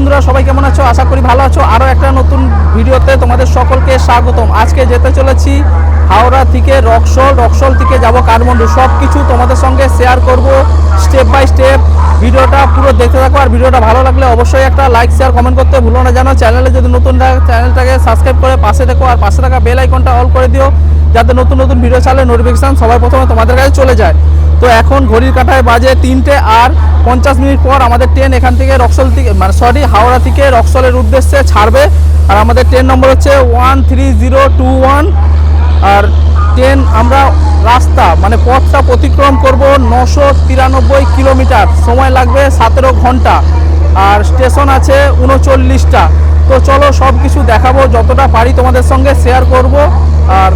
বন্ধুরা, সবাই কেমন আছো? আশা করি ভালো আছো। আরও একটা নতুন ভিডিওতে তোমাদের সকলকে স্বাগতম। আজকে যেতে চলেছি হাওড়া থেকে রক্সল থেকে যাব কাঠমান্ডু। সব কিছু তোমাদের সঙ্গে শেয়ার করব স্টেপ বাই স্টেপ। ভিডিওটা পুরো দেখতে থাকো, আর ভিডিওটা ভালো লাগলে অবশ্যই একটা লাইক শেয়ার কমেন্ট করতে ভুলো না। জানো চ্যানেলে যদি নতুন চ্যানেলটাকে সাবস্ক্রাইব করে পাশে দেখো, আর পাশে থাকা বেল আইকনটা অল করে দিও, যাতে নতুন নতুন ভিডিও চালে নোটিফিকেশান সবার প্রথমে তোমাদের কাছে চলে যায়। তো এখন ঘড়ির কাঁটায় বাজে 3:50 পর আমাদের ট্রেন এখান থেকে রক্সল থেকে হাওড়া থেকে রক্সলের উদ্দেশ্যে ছাড়বে। আর আমাদের ট্রেন নম্বর হচ্ছে 13021। আর ট্রেন আমরা রাস্তা পথটা অতিক্রম করব 993 কিলোমিটার, সময় লাগবে 17 ঘন্টা, আর স্টেশন আছে 39টা। তো চলো সব কিছু দেখাবো, যতটা পারি তোমাদের সঙ্গে শেয়ার করব। আর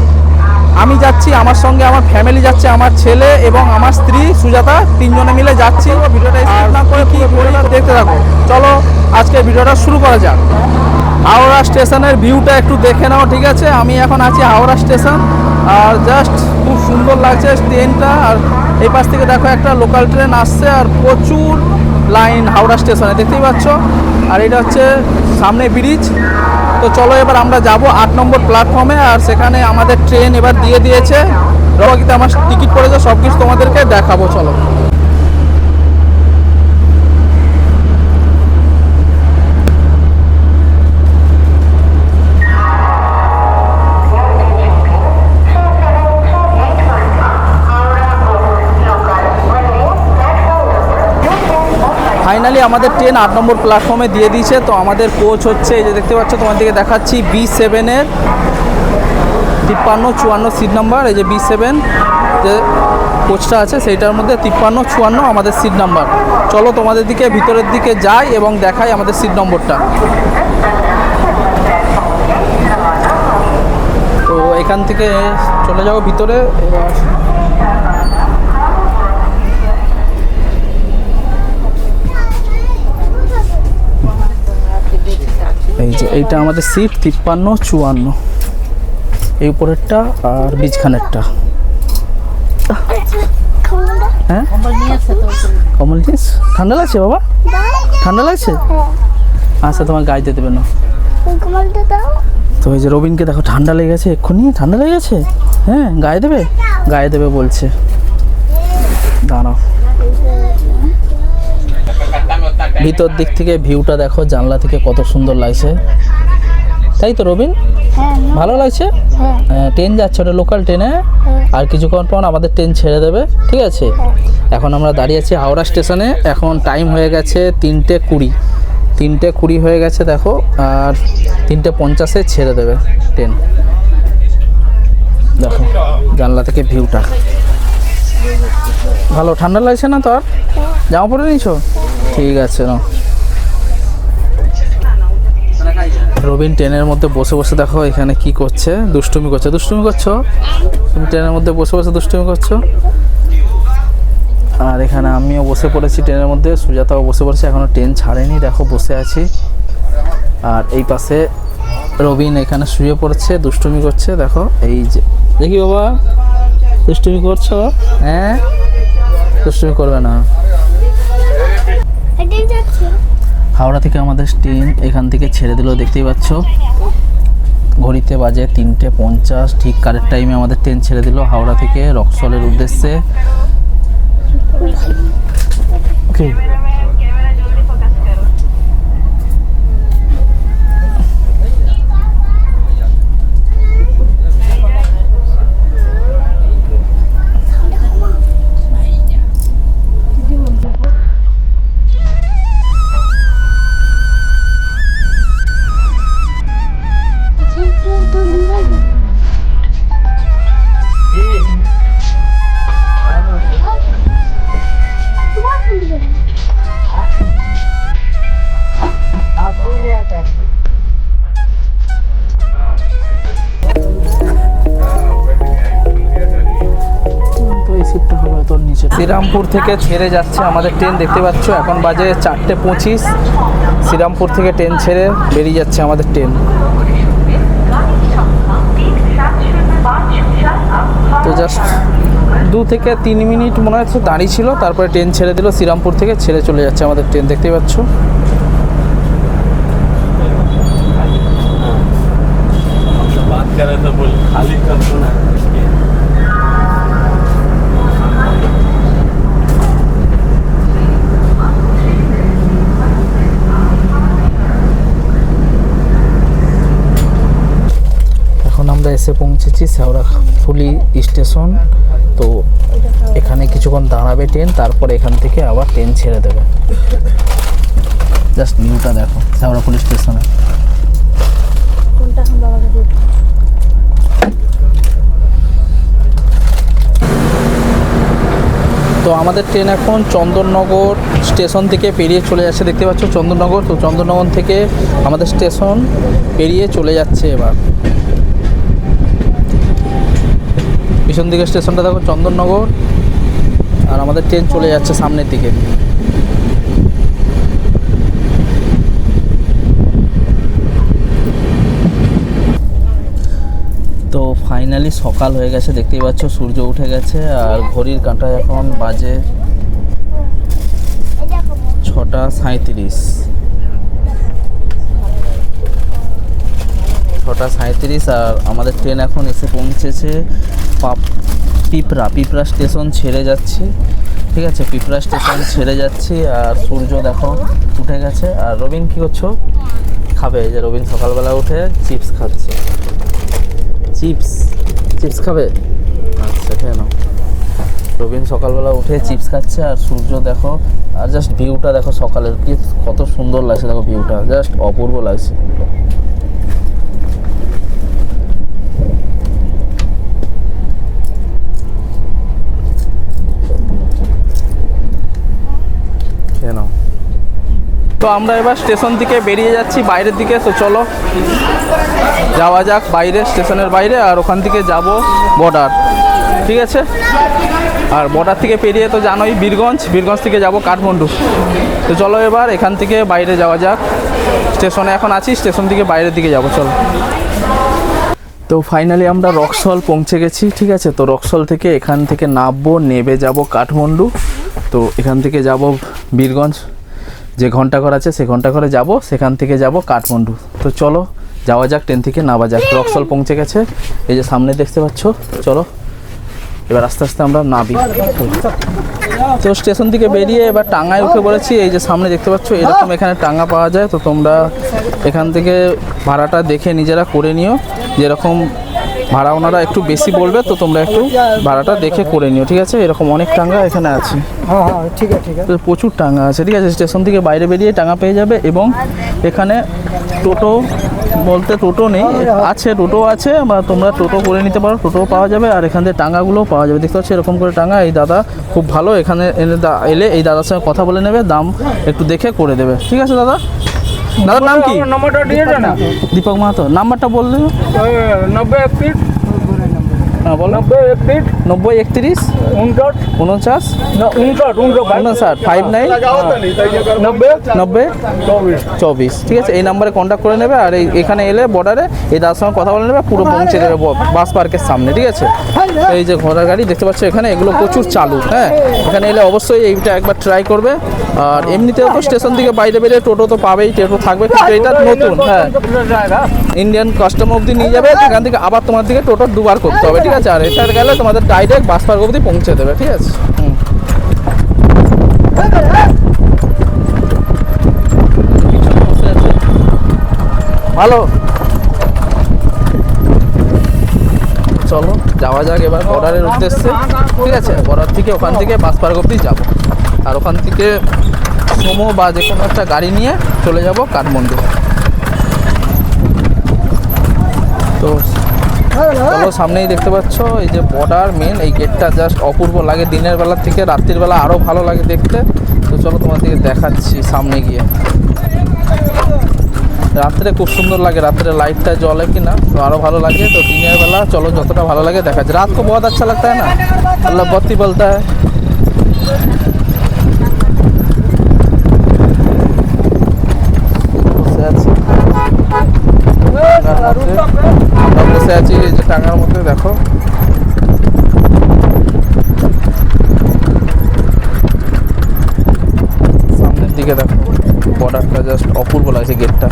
আমি যাচ্ছি, আমার সঙ্গে আমার ফ্যামিলি যাচ্ছে, আমার ছেলে এবং আমার স্ত্রী সুজাতা, তিনজনে মিলে যাচ্ছি। ভিডিওটা স্কিপ না করে কি ভিডিওটা দেখতে থাকো। চলো আজকে ভিডিওটা শুরু করা যাক। হাওড়া স্টেশনের ভিউটা একটু দেখে নাও, ঠিক আছে? আমি এখন আছি হাওড়া স্টেশন, আর জাস্ট খুব সুন্দর লাগছে ট্রেনটা। আর এই পাশ থেকে দেখো একটা লোকাল ট্রেন আসছে, আর প্রচুর লাইন হাওড়া স্টেশনে, দেখতেই পাচ্ছ। আর এটা হচ্ছে সামনে ব্রিজ। তো চলো এবার আমরা যাব 8 নম্বর প্ল্যাটফর্মে, আর সেখানে আমাদের ট্রেন এবার দিয়ে দিয়েছে। রবাকিতে আমার টিকিট পড়েছে, সব কিছু তোমাদেরকে দেখাবো। চলো ফাইনালি আমাদের ট্রেন 8 নম্বর প্ল্যাটফর্মে দিয়ে দিয়েছে। তো আমাদের কোচ হচ্ছে, এই যে দেখতে পাচ্ছ, তোমাদেরকে দেখাচ্ছি B7-এর 53-54 সিট নাম্বার। এই যে B7 যে কোচটা আছে সেইটার মধ্যে 53-54 আমাদের সিট নাম্বার। চলো তোমাদের দিকে ভিতরের দিকে যাই এবং দেখাই আমাদের সিট নম্বরটা। তো এখান থেকে চলে যাবো ভিতরে। এবার এই যে এইটা আমাদের সিট 53-54, এই উপরেরটা আর বীজখানেরটা। হ্যাঁ কমল জিনিস ঠান্ডা লাগছে বাবা? ঠান্ডা লাগছে? আচ্ছা তোমার গায়ে দেবে না। তো এই যে রবিনকে দেখো ঠান্ডা লেগেছে, এক্ষুনি ঠান্ডা লেগেছে। হ্যাঁ গায়ে দেবে বলছে। দাঁড়াও, ভিতর দিক থেকে ভিউটা দেখো, জানলা থেকে কত সুন্দর লাগছে, তাই তো রবিন? ভালো লাগছে। ট্রেন যাচ্ছে, ওটা লোকাল ট্রেনে। আর কিছুক্ষণ পর আমাদের ট্রেন ছেড়ে দেবে, ঠিক আছে? এখন আমরা দাঁড়িয়ে আছি হাওড়া স্টেশনে। এখন টাইম হয়ে গেছে 3:20 হয়ে গেছে দেখো। আর 3:50 ছেড়ে দেবে ট্রেন। দেখো জানলা থেকে ভিউটা ভালো। ঠান্ডা লাগছে না তোর? জামা পরে নিছো? ঠিক আছে না। রবিন ট্রেনের মধ্যে বসে বসে দেখো এখানে কি করছে, দুষ্টুমি করছো। তুমি ট্রেনের মধ্যে বসে বসে দুষ্টুমি করছো। আর এখানে আমিও বসে পড়েছি ট্রেনের মধ্যে, সুজাতাও বসে পড়েছে, এখনো ট্রেন ছাড়েনি, দেখো বসে আছি। আর এই পাশে রবিন এখানে শুয়ে পড়েছে, দুষ্টুমি করছে। দেখো এই যে দেখি বাবা, দুষ্টুমি করছো? হ্যাঁ দুষ্টুমি করবে না। হাওড়া থেকে আমাদের ট্রেন এখান থেকে ছেড়ে দিল, দেখতেই পাচ্ছ। ঘড়িতে বাজে 3:50, ঠিক কারেক্ট টাইমে আমাদের ট্রেন ছেড়ে দিল হাওড়া থেকে রক্সলের উদ্দেশ্যে। ওকে, শ্রীরামপুর থেকে ছেড়ে যাচ্ছে আমাদের ট্রেন, দেখতে পাচ্ছ। এখন বাজে 4:25। শ্রীরামপুর থেকে ট্রেন ছেড়ে বেরিয়ে যাচ্ছে আমাদের ট্রেন। তো জাস্ট 2 থেকে 3 মিনিট মনে হচ্ছে দাঁড়িয়ে ছিল, তারপরে ট্রেন ছেড়ে দিল। শ্রীরামপুর থেকে ছেড়ে চলে যাচ্ছে আমাদের ট্রেন, দেখতেই পাচ্ছ। এসে পৌঁছেছি শেওড়াফুলি স্টেশন। তো এখানে কিছুক্ষণ দাঁড়াবে ট্রেন, তারপরে এখান থেকে আবার ট্রেন ছেড়ে দেবে। জাস্ট ভিউটা দেখো শেওড়াফুলি স্টেশনে। তো আমাদের ট্রেন এখন চন্দননগর স্টেশন থেকে পেরিয়ে চলে যাচ্ছে, দেখতে পাচ্ছ চন্দননগর। তো চন্দননগর থেকে আমাদের স্টেশন পেরিয়ে চলে যাচ্ছে এবার। পিছন দিকে স্টেশনটা দেখো চন্দননগর, আর আমাদের ট্রেন চলে যাচ্ছে সামনের দিকে। তো ফাইনালি সকাল হয়ে গেছে, দেখতেই পাচ্ছ সূর্য উঠে গেছে, আর ঘড়ির কাঁটায় এখন বাজে 6:37। 6:37 আর আমাদের ট্রেন এখন এসে পৌঁছেছে পিঁপড়া স্টেশন ছেড়ে যাচ্ছে। ঠিক আছে, পিঁপড়া স্টেশন ছেড়ে যাচ্ছি, আর সূর্য দেখো উঠে গেছে। আর রবিন কী করছো? খাবে। এই যে রবিন সকালবেলা উঠে চিপস খাচ্ছে। চিপস খাবে? আচ্ছা কেন? রবিন সকালবেলা উঠে চিপস খাচ্ছে, আর সূর্য দেখো, আর জাস্ট ভিউটা দেখো সকালের, কি কত সুন্দর লাগছে দেখো, ভিউটা জাস্ট অপূর্ব লাগছে। কেন? তো আমরা এবার স্টেশন থেকে বেরিয়ে যাচ্ছি বাইরের দিকে। তো চলো যাওয়া যাক বাইরে, স্টেশনের বাইরে, আর ওখান থেকে যাব বর্ডার। ঠিক আছে, আর বর্ডার থেকে পেরিয়ে তো জানোই বীরগঞ্জ থেকে যাব কাঠমান্ডু। তো চলো এবার এখান থেকে বাইরে যাওয়া যাক। স্টেশনে এখন আছি, স্টেশন থেকে বাইরের দিকে যাব, চলো। তো ফাইনালি আমরা রক্সল পৌঁছে গেছি। ঠিক আছে, তো রক্সল থেকে এখান থেকে নামবো, নেমে যাব কাঠমান্ডু। তো এখান থেকে যাব বীরগঞ্জ, যে ঘন্টাঘর আছে সে ঘন্টাঘরে যাব, সেখান থেকে যাব কাঠমান্ডু। তো চলো যাওয়া যাক, ট্রেন থেকে নামা যাক। রক্সল পৌঁছে গেছে, এই যে সামনে দেখতে পাচ্ছ। চলো এবার আস্তে আস্তে আমরা নামি। তো স্টেশন থেকে বেরিয়ে এবার টাঙ্গায় উঠে পড়েছি। এই যে সামনে দেখতে পাচ্ছ, এরকম এখানে টাঙ্গা পাওয়া যায়। তো তোমরা এখান থেকে ভাড়াটা দেখে নিজেরা করে নিও, যেরকম ভাড়া ওনারা একটু বেশি বলবে, তো তোমরা একটু ভাড়াটা দেখে করে নিও। ঠিক আছে, এরকম অনেক টাঙ্গা এখানে আছে। হ্যাঁ ঠিক আছে ঠিক আছে, তো প্রচুর টাঙ্গা আছে। ঠিক আছে, স্টেশন থেকে বাইরে বেরিয়ে টাঙ্গা পেয়ে যাবে। এবং এখানে টোটো বলতে টোটো নেই, আছে টোটো আছে, বা তোমরা টোটো করে নিতে পারো, টোটো পাওয়া যাবে। আর এখান থেকে টাঙ্গাগুলোও পাওয়া যাবে, দেখতে পাচ্ছি এরকম করে টাঙ্গা। এই দাদা খুব ভালো, এখানে এলে এই দাদার সঙ্গে কথা বলে নেবে, দাম একটু দেখে করে দেবে। ঠিক আছে দাদা, দাদার নাম কি? নম্বরটা দিয়ে না, দীপক মাহাতো। নাম্বারটা বললে। 90 হ্যাঁ বলো। 90 31 59 49 59 24। ঠিক আছে, এই নাম্বারে কন্ট্যাক্ট করে নেবে। আর এখানে এলে বর্ডারে এই দাদার সঙ্গে কথা বলে নেবে, পুরো পৌঁছে দেবে বাস পার্কের সামনে। ঠিক আছে, এই যে ঘোড়ার গাড়ি দেখতে পাচ্ছ এখানে, এগুলো প্রচুর চালু। হ্যাঁ, এখানে এলে অবশ্যই এইটা একবার ট্রাই করবে। আর এমনিতেও তো স্টেশন থেকে বাইরে বেরিয়ে টোটো তো পাবেই, টোটো থাকবে, কিন্তু এটা নতুন। হ্যাঁ, ইন্ডিয়ান কাস্টম অবধি নিয়ে যাবে, এখান থেকে আবার তোমার দিকে টোটো দুবার করতে হবে। ঠিক আছে, আর এটা গেলে তোমাদের ডাইরেক্ট বাস পার্ক অবধি পৌঁছে দেবে। ঠিক আছে, ভালো। চলো যাওয়া যাক এবার বর্ডারের উদ্দেশ্যে। ঠিক আছে, বর্ডার থেকে ওখান থেকে বাস পার্ক অবধি যাবো, আর ওখান থেকে সোমো বা যে কোনো একটা গাড়ি নিয়ে চলে যাব কাঠমান্ডু। তো চলো, সামনেই দেখতে পাচ্ছ এই যে বর্ডার মেন, এই গেটটা জাস্ট অপূর্ব লাগে, দিনের বেলার থেকে রাত্রির বেলা আরও ভালো লাগে দেখতে। তো চলো তোমাদেরকে দেখাচ্ছি সামনে গিয়ে। রাত্রে খুব সুন্দর লাগে, রাত্রে লাইটটা জ্বলে কি না, তো আরও ভালো লাগে। তো দিনের বেলা চলো যতটা ভালো লাগে দেখাচ্ছি। রাত को बहुत अच्छा लगता है ना, मतलब बत्ती बलता है। বসে আছি এই যে টাঙ্গার মধ্যে, দেখো সামনের দিকে দেখো বর্ডারটা জাস্ট অপূর্ব লাগছে, গেটটা।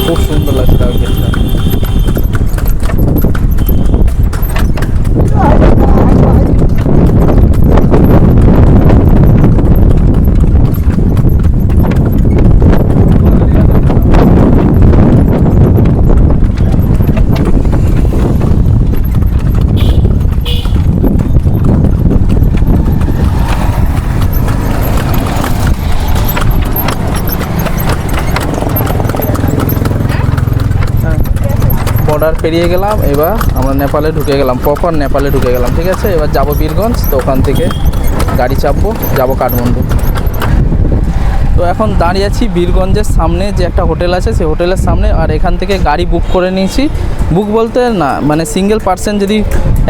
খুব সুন্দর লাগছে গেটটা। বর্ডার পেরিয়ে গেলাম, এবার আমরা নেপালে ঢুকে গেলাম, প্রপার নেপালে ঢুকে গেলাম। ঠিক আছে, এবার যাবো বীরগঞ্জ, তো ওখান থেকে গাড়ি চাপবো, যাবো কাঠমান্ডু। তো এখন দাঁড়িয়ে আছি বীরগঞ্জের সামনে যে একটা হোটেল আছে, সেই হোটেলের সামনে। আর এখান থেকে গাড়ি বুক করে নিয়েছি। বুক বলতে না, মানে সিঙ্গেল পার্সন যদি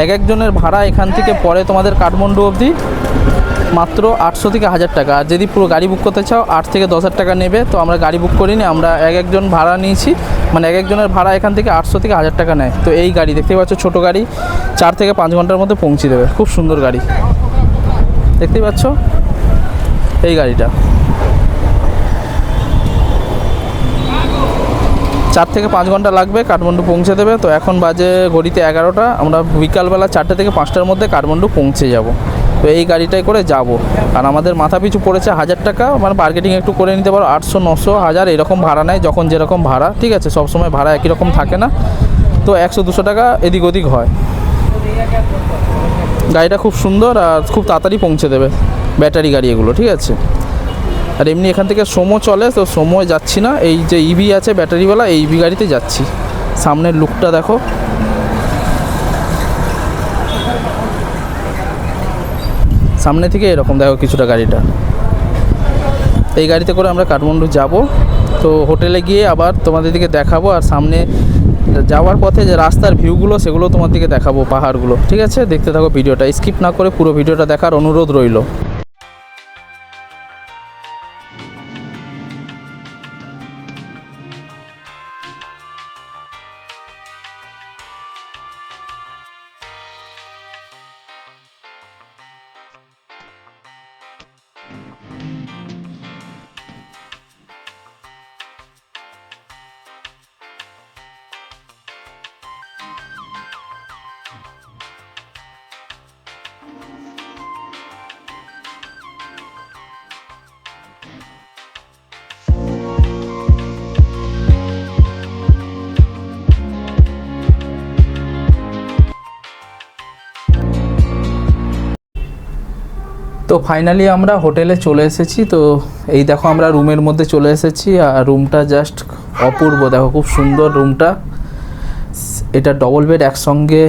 এক একজনের ভাড়া এখান থেকে পড়ে তোমাদের কাঠমান্ডু অবধি মাত্র 800 থেকে 1000 টাকা। আর যদি পুরো গাড়ি বুক করতে চাও 8 থেকে 10,000 টাকা নেবে। তো আমরা গাড়ি বুক করিনি, আমরা এক একজন ভাড়া নিয়েছি, মানে এক একজনের ভাড়া এখান থেকে 800 থেকে 1000 টাকা নেয়। তো এই গাড়ি দেখতে পাচ্ছ, ছোটো গাড়ি, 4 থেকে 5 ঘন্টার মধ্যে পৌঁছে দেবে। খুব সুন্দর গাড়ি দেখতেই পাচ্ছ, এই গাড়িটা 4 থেকে 5 ঘন্টা লাগবে, কাঠমান্ডু পৌঁছে দেবে। তো এখন বাজে ঘড়িতে 11টা, আমরা বিকালবেলা 4টে থেকে 5টার মধ্যে কাঠমান্ডু পৌঁছে যাব। তো এই গাড়িটাই করে যাব। আর আমাদের মাথা পিছু পড়েছে 1000 টাকা, মানে বার্গেটিং একটু করে নিতে পারো। 800, 900, 1000 এরকম ভাড়া নেয়, যখন যেরকম ভাড়া। ঠিক আছে, সবসময় ভাড়া একই রকম থাকে না, তো 100, 200 টাকা এদিক ওদিক হয়। গাড়িটা খুব সুন্দর আর খুব তাড়াতাড়ি পৌঁছে দেবে, ব্যাটারি গাড়ি এগুলো। ঠিক আছে, আর এমনি এখান থেকে সোমো চলে, তো সোমোয় যাচ্ছি না, এই যে ইভি আছে ব্যাটারিওয়ালা, এই ইভি গাড়িতে যাচ্ছি। সামনের লুকটা দেখো, সামনে থেকে এরকম দেখো কিছুটা গাড়িটা। এই গাড়িতে করে আমরা কাঠমান্ডু যাব। তো হোটেলে গিয়ে আবার তোমাদের দিকে দেখাবো, আর সামনে যাওয়ার পথে যে রাস্তার ভিউগুলো সেগুলো তোমাদেরকে দেখাবো, পাহাড়গুলো। ঠিক আছে, দেখতে থাকো ভিডিওটা, স্কিপ না করে পুরো ভিডিওটা দেখার অনুরোধ রইল। তো ফাইনালি আমরা হোটেলে চলে এসেছি। তো এই দেখো আমরা রুমের মধ্যে চলে এসেছি, আর রুমটা জাস্ট অপূর্ব, দেখো খুব সুন্দর রুমটা। এটা ডবল বেড, একসঙ্গে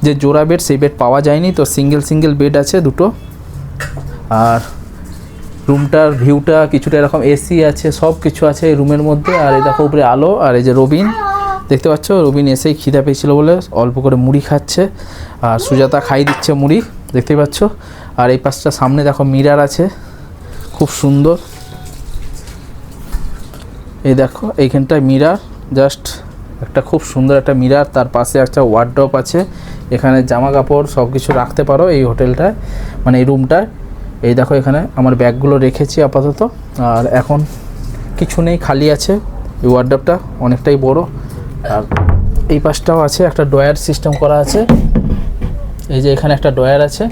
যে জোড়া বেড সেই বেড পাওয়া যায়নি, তো সিঙ্গেল বেড আছে দুটো। আর রুমটার ভিউটা কিছুটা এরকম, এসি আছে, সব কিছু আছে এই রুমের মধ্যে। আর এই দেখো উপরে আলো, আর এই যে রবিন দেখতে পাচ্ছ, রবিন এসেই খিদা পেয়েছিল বলে অল্প করে মুড়ি খাচ্ছে, আর সুজাতা খাই দিচ্ছে মুড়ি, দেখতেই পাচ্ছ। আর এই পাশটা সামনে দেখো মিরার আছে, খুব সুন্দর। এই দেখো এইখানটায় মিরার, জাস্ট একটা খুব সুন্দর একটা মিরার, তার পাশে একটা ওয়ার্ড্রপ আছে, এখানে জামা কাপড় সব কিছু রাখতে পারো এই হোটেলটায়, মানে এই রুমটায়। এই দেখো এখানে আমার ব্যাগগুলো রেখেছি আপাতত, আর এখন কিছু নেই, খালি আছে। এই ওয়ার্ড্রপটা অনেকটাই বড়। আর এই পাশটাও আছে, একটা ড্রয়ার সিস্টেম করা আছে, এই যে এখানে একটা ড্রয়ার আছে।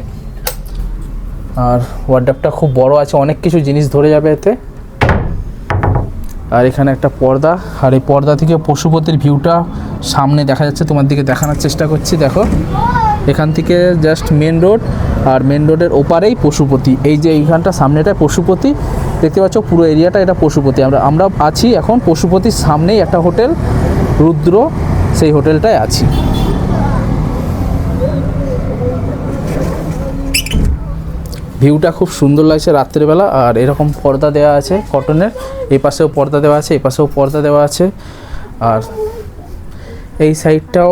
আর ওয়ার্ড্রপটা খুব বড় আছে, অনেক কিছু জিনিস ধরে যাবে এতে। আর এখানে একটা পর্দা, আর এই পর্দা থেকে পশুপতির ভিউটা সামনে দেখা যাচ্ছে, তোমার দিকে দেখানোর চেষ্টা করছি। দেখো এখান থেকে জাস্ট মেন রোড, আর মেন রোডের ওপারেই পশুপতি। এই যে এইখানটা সামনেটা পশুপতি, দেখতে পাচ্ছ পুরো এরিয়াটা এটা পশুপতি। আমরা আছি এখন পশুপতির সামনেই একটা হোটেল রুদ্র, সেই হোটেলটায় আছি। ভিউটা খুব সুন্দর লাগছে রাত্রেবেলা। আর এরকম পর্দা দেওয়া আছে কটনের, এই পাশেও পর্দা দেওয়া আছে, এই পাশেও পর্দা দেওয়া আছে। আর এই সাইডটাও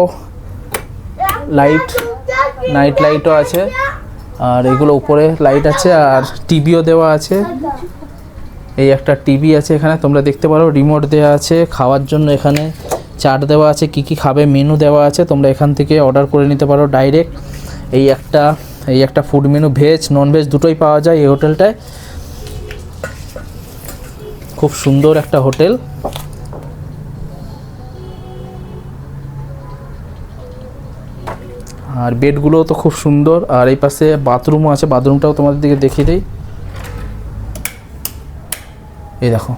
নাইট লাইটও আছে, আর এগুলো উপরে লাইট আছে, আর টিভিও দেওয়া আছে। এই একটা টিভি আছে এখানে, তোমরা দেখতে পারো, রিমোট দেওয়া আছে। খাওয়ার জন্য এখানে চার্ট দেওয়া আছে, কি খাবে মেনু দেওয়া আছে, তোমরা এখান থেকে অর্ডার করে নিতে পারো ডাইরেক্ট। এই একটা food menu, veg non veg দুটোই পাওয়া যায় এই হোটেলটায়। খুব সুন্দর একটা হোটেল। আর বেডগুলো তো খুব সুন্দর। আর এই পাশে বাথরুমও আছে, বাথরুমটাও তোমাদের দিকে দেখিয়ে দিই। এই দেখো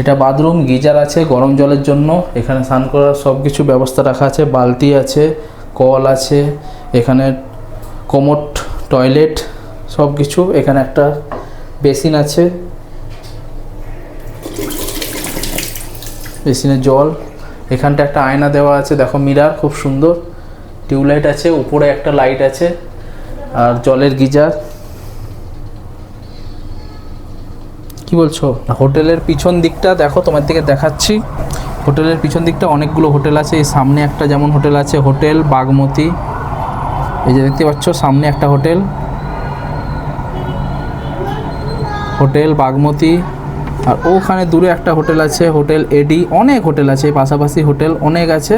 এটা বাথরুম, গিজার আছে গরম জলের জন্য, এখানে স্নান করার সব কিছু ব্যবস্থা রাখা আছে, বালতি আছে, কল আছে, এখানে কোমোড, টয়লেট সব কিছু। এখানে একটা বেসিন আছে, বেসিনে জল, এখানটা একটা আয়না দেওয়া আছে, দেখো মিরার খুব সুন্দর, টিউবলাইট আছে, উপরে একটা লাইট আছে, আর জলের গিজার। কি বলছো? হোটেলের পিছন দিকটা দেখো, তোমার দিকে দেখাচ্ছি। হোটেলের পিছন দিকটা অনেকগুলো হোটেল আছে। এই সামনে একটা যেমন হোটেল আছে, হোটেল বাগমতি, এই যে দেখতে পাচ্ছ সামনে একটা হোটেল, হোটেল বাগমতি। আর ওখানে দূরে একটা হোটেল আছে, হোটেল এডি। অনেক হোটেল আছে, পাশাপাশি হোটেল অনেক আছে,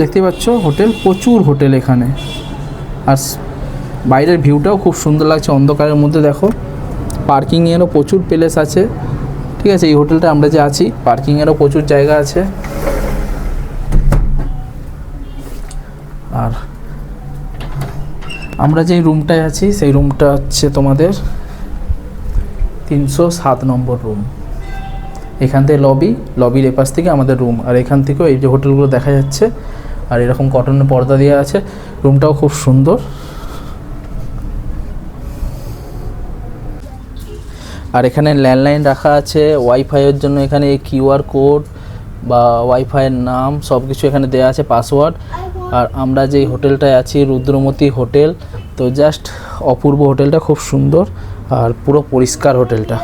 দেখতে পাচ্ছ হোটেল, প্রচুর হোটেল এখানে। আর বাইরের ভিউটাও খুব সুন্দর লাগছে অন্ধকারের মধ্যে। দেখো পার্কিংয়েরও প্রচুর প্লেস আছে, ঠিক আছে। এই হোটেলটা আমরা যে আছি, পার্কিংয়েরও প্রচুর জায়গা আছে। আর আমরা যেই রুমটায় আছি, সেই রুমটা হচ্ছে তোমাদের 307 নম্বর রুম। এখান থেকে লবির এপাশ থেকে আমাদের রুম, আর এখান থেকেও এই যে হোটেলগুলো দেখা যাচ্ছে। আর এরকম কটনের পর্দা দেওয়া আছে, রুমটাও খুব সুন্দর। আর এখানে ল্যান্ডলাইন রাখা আছে ওয়াইফাইয়ের জন্য। এখানে কিউআর কোড বা ওয়াইফাইয়ের নাম সব কিছু এখানে দেওয়া আছে, পাসওয়ার্ড। আর আমরা যেই হোটেলটায় আছি, রুদ্রমতি হোটেল, তো জাস্ট অপূর্ব হোটেলটা, খুব সুন্দর আর পুরো পরিষ্কার হোটেলটা।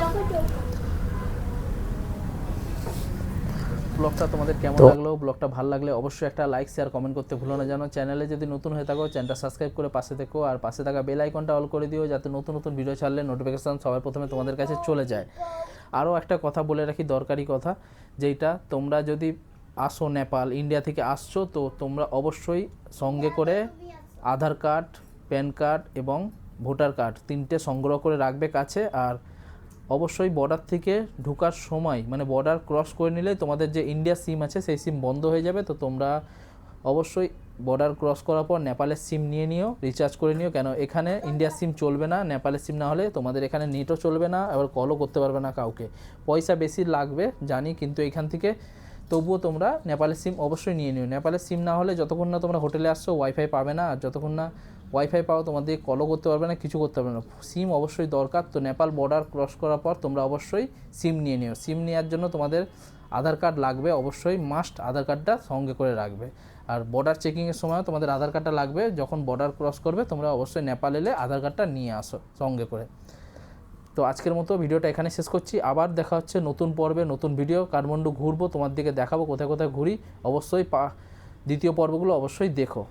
ব্লগটা তোমাদের কেমন লাগলো? ব্লগটা ভালো লাগলে অবশ্যই একটা লাইক, শেয়ার, কমেন্ট করতে ভুলো না। জানো চ্যানেলে যদি নতুন হয়ে থাকো, চ্যানেলটা সাবস্ক্রাইব করে পাশে থেকো, আর পাশে থাকা বেল আইকনটা অল করে দিও, যাতে নতুন নতুন ভিডিও ছাড়লে নোটিফিকেশান সবার প্রথমে তোমাদের কাছে চলে যায়। আরও একটা কথা বলে রাখি, দরকারি কথা, যেটা তোমরা যদি আসো নেপাল, ইন্ডিয়া থেকে আসছো, তো তোমরা অবশ্যই সঙ্গে করে আধার কার্ড, প্যান কার্ড এবং ভোটার কার্ড 3টে সংগ্রহ করে রাখবে কাছে। আর অবশ্যই বর্ডার থেকে ঢোকার সময়, মানে বর্ডার ক্রস করে নিলে তোমাদের যে ইন্ডিয়া সিম আছে, সেই সিম বন্ধ হয়ে যাবে। তো তোমরা অবশ্যই বর্ডার ক্রস করার পর নেপালের সিম নিয়ে নিও, রিচার্জ করে নিও। কেন এখানে ইন্ডিয়ার সিম চলবে না, নেপালের সিম না হলে তোমাদের এখানে নেটও চলবে না, আবার কলও করতে পারবে না কাউকে। পয়সা বেশি লাগবে জানি, কিন্তু এখান থেকে তবুও তোমরা নেপালের সিম অবশ্যই নিয়ে নিও। নেপালের সিম না হলে যতক্ষণ না তোমরা হোটেলে আসছো ওয়াইফাই পাবে না, আর যতক্ষণ না ওয়াইফাই পাও তোমাদের কলও করতে পারবে না, কিছু করতে পারবে না। সিম অবশ্যই দরকার। তো নেপাল বর্ডার ক্রস করার পর তোমরা অবশ্যই সিম নিয়ে নিও। সিম নেওয়ার জন্য তোমাদের আধার কার্ড লাগবে, অবশ্যই মাস্ট আধার কার্ডটা সঙ্গে করে রাখবে। আর বর্ডার চেকিংয়ের সময়ও তোমাদের আধার কার্ডটা লাগবে। যখন বর্ডার ক্রস করবে তোমরা অবশ্যই নেপাল এলে আধার কার্ডটা নিয়ে আসো সঙ্গে করে। তো আজকের মতো ভিডিওটা এখানে শেষ করছি। আবার দেখা হচ্ছে নতুন পর্বে, নতুন ভিডিও। কাঠমান্ডু ঘুরবো, তোমার দিকে দেখাবো কোথায় কোথায় ঘুরি। অবশ্যই দ্বিতীয় পর্বগুলো অবশ্যই দেখো।